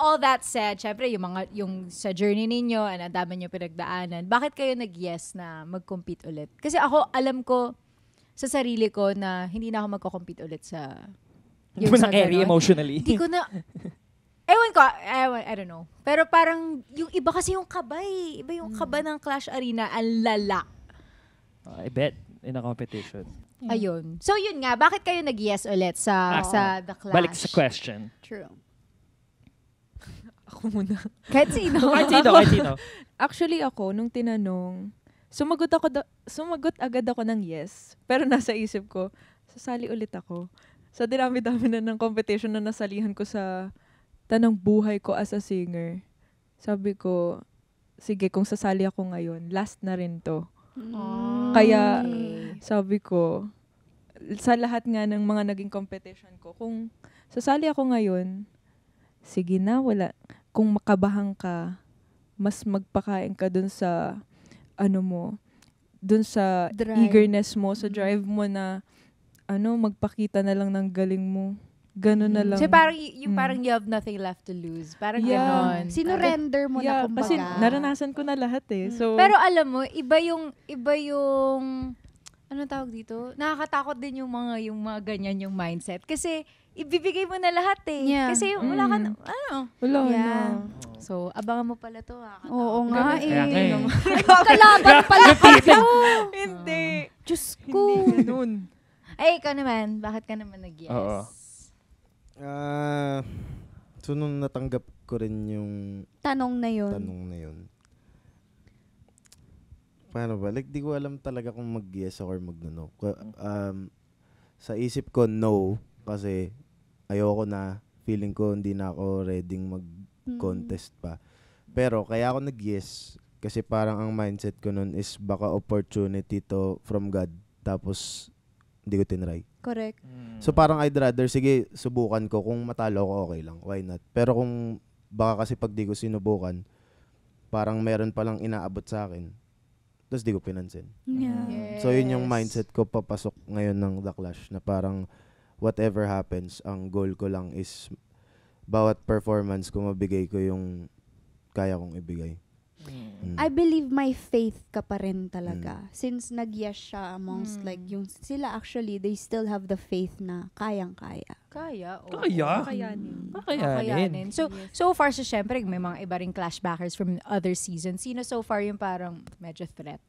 all that said, syempre yung sa journey ninyo, ang dami niyo pinagdaanan, bakit kayo nag-yes na mag-compete ulit? Kasi ako, alam ko sa sarili ko na hindi na ako magko-compete ulit sa Hindi mo na-carry emotionally. Hindi ko na, I don't know. Pero parang, yung iba kasi yung kabay. Iba yung kaba ng Clash Arena, ang lala. I bet, in a competition. Ayun. So yun nga, bakit kayo nag-yes ulit sa The Clash? Balik sa question. True. Ako muna. Kahit sino. Kahit sino. Actually ako, nung tinanong, sumagot agad ako ng yes. Pero nasa isip ko, sasali ulit ako. Sa dinami-dami na ng competition na nasalihan ko sa tanang buhay ko as a singer. Sabi ko, sige, kung sasali ako ngayon, last na rin to. Kaya, sabi ko, sa lahat nga ng mga naging competition ko, kung sasali ako ngayon, sige na, wala. Kung makabahan ka, mas magpakain ka dun sa, dun sa eagerness mo, sa drive mo na, magpakita na lang ng galing mo. Ganun na lang. So parang, parang you have nothing left to lose. Parang ganon. Sinurrender mo na kumbaga. Kasi naranasan ko na lahat eh. So, pero alam mo, iba yung, ano tawag dito? Nakakatakot din yung mga ganyan yung mindset. Kasi, ibibigay mo na lahat eh. Yeah. Kasi wala ka na, wala Yeah. na. So, abangan mo pala to. Oo nga Kaya Kalaban pala ako. Hindi. Diyos ko. Hindi ganun. Ay, ikaw naman. Bakit ka naman nag-yes? Oo. So nung natanggap ko rin yung Tanong na yun. Paano ba? Like, di ko alam talaga kung mag-yes or mag-no. Sa isip ko, no. Kasi ayoko na. Feeling ko hindi na ako ready mag-contest pa. Pero kaya ako nag-yes. Kasi parang ang mindset ko nun is baka opportunity to from God. Tapos, hindi ko tinry. Correct. So parang I'd rather, sige, subukan ko. Kung matalo ko, okay lang. Why not? Pero kung baka kasi pag di ko sinubukan, parang meron palang inaabot sa akin. Tapos di ko pinansin. Yeah. Yes. So yun yung mindset ko papasok ngayon ng The Clash. Na parang whatever happens, ang goal ko lang is bawat performance ko mabigay ko yung kaya kong ibigay. I believe may faith ka pa rin talaga. Since nag-yes siya amongst like yung sila actually, they still have the faith na kayang-kaya. Kaya. Kakayanin. So far, syempre, may mga iba ring Clash backers from other seasons. Sino so far yung parang medyo threat?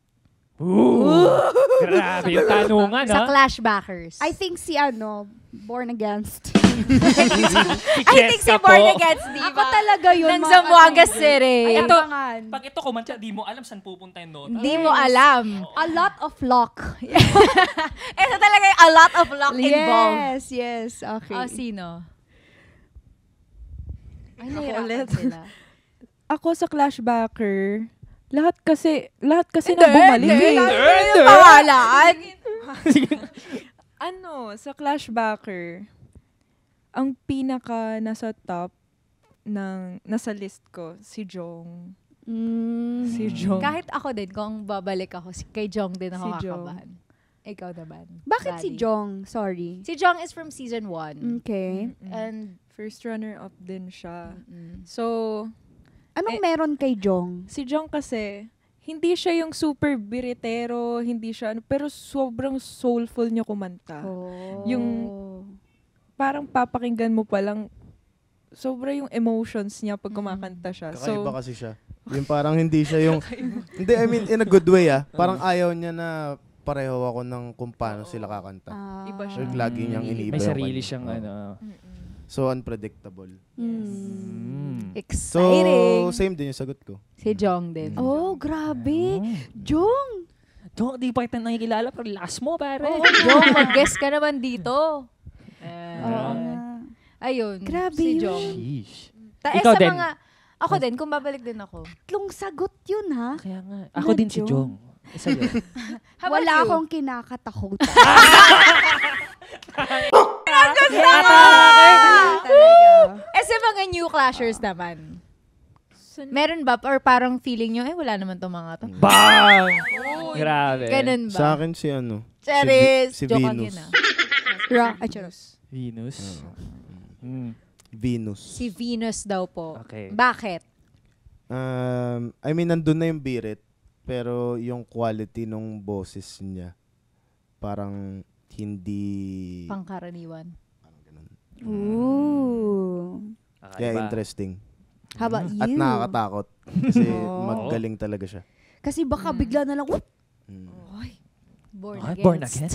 Grabe yung tanungan, Sa Clash backers. I think si Born Against. I think si Born Against, di ba? Ako talaga yun. Ng Zamboanga City. Ito, pag ito kumantya, di mo alam saan pupunta yung nota. Di mo alam. A lot of luck. Ito talaga yung a lot of luck involved. Yes. Okay. Sino? Ay, Ako nahirapan ulit. sila. Ako sa Clashbacker, lahat kasi na bumalik. Hindi yung pangalan. Sa Clashbacker, ang pinaka nasa top nasa list ko, si Jong. Si Jong. Kahit ako din, kung babalik ako, kay Jong din ako Si Jong. kakabahan. Ikaw naman. Bakit si Daddy. Jong? Sorry. Si Jong is from season 1. Okay. And, First runner-up din siya. So, Anong meron kay Jong? si Jong kasi, hindi siya yung super biritero, hindi siya, pero sobrang soulful niya kumanta. Yung, parang papakinggan mo palang, sobra yung emotions niya pag kumakanta siya. Kakaiba kasi siya. Yung parang hindi siya yung... hindi, I mean, in a good way Parang ayaw niya na pareho ako ng kung paano sila kakanta. Iba So, siya. lagi niyang iniiba May yung sarili kanya. siyang So, unpredictable. exciting. So, same din yung sagot ko. Si Jong din. Oh, grabe. Jong! Jong, di pa kita nakikilala, pero last mo, pare. Jong, mag-guess ka naman dito. Oo nga. Ayun. Grabe si yun. Jong. Sheesh. sa Ikaw din. ako din, kung babalik din ako. Tatlong sagot yun, ha? Kaya nga. Ako din si Jong. Isa yun. How about Wala you? akong kinakatakutan. Sa mga new clashers naman. Meron ba? Or parang feeling nyo, wala naman tong mga to. Bang! Grabe. Ganun ba? Sa akin si Charis. si Joke Venus. lang yun Venus. Venus. Si Venus daw po. Okay. Bakit? I mean, nandun na yung birit, pero yung quality nung boses niya, parang hindi... Pangkaraniwan. Parang ganun. Ooh. Kaya interesting. How about you? At nakakatakot. Kasi Oh. magaling talaga siya. Kasi baka bigla na lang, whoop! Mm. Born Ay, again. born again?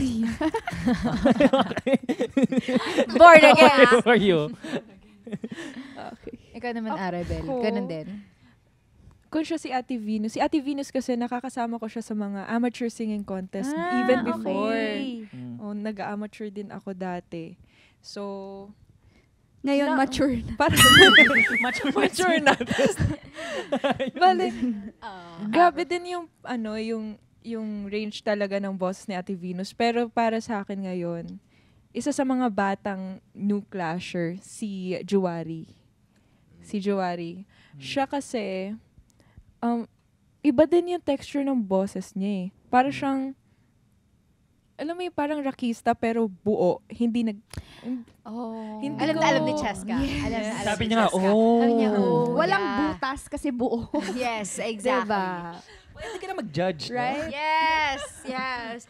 Born again. How are you? Okay. Ikaw naman, Arabel. Ako- Ganun din. Kung siya si Ate Venus. Si Ate Venus kasi nakakasama ko siya sa mga amateur singing contest even before. Okay. Oh, nag-amateur din ako dati. So, Ngayon, Na- mature na. parang mature na. Bale, grabe din yung yung range talaga ng boses ni Ate Venus. Pero para sa akin ngayon, isa sa mga batang new clasher, si Juwari. Si Juwari. Siya kasi, iba din yung texture ng boses niya eh. Para siyang, alam mo yung parang rakista pero buo. Hindi nag... Oh. Hindi Alam ko- na alam ni Cheska. Alam na alam Sabi ni niya nga, Cheska. oh. Sabi niya, oh. Walang yeah. butas kasi buo. Yes, exactly. Diba? Pwede ka na mag-judge. Right? Yes, yes.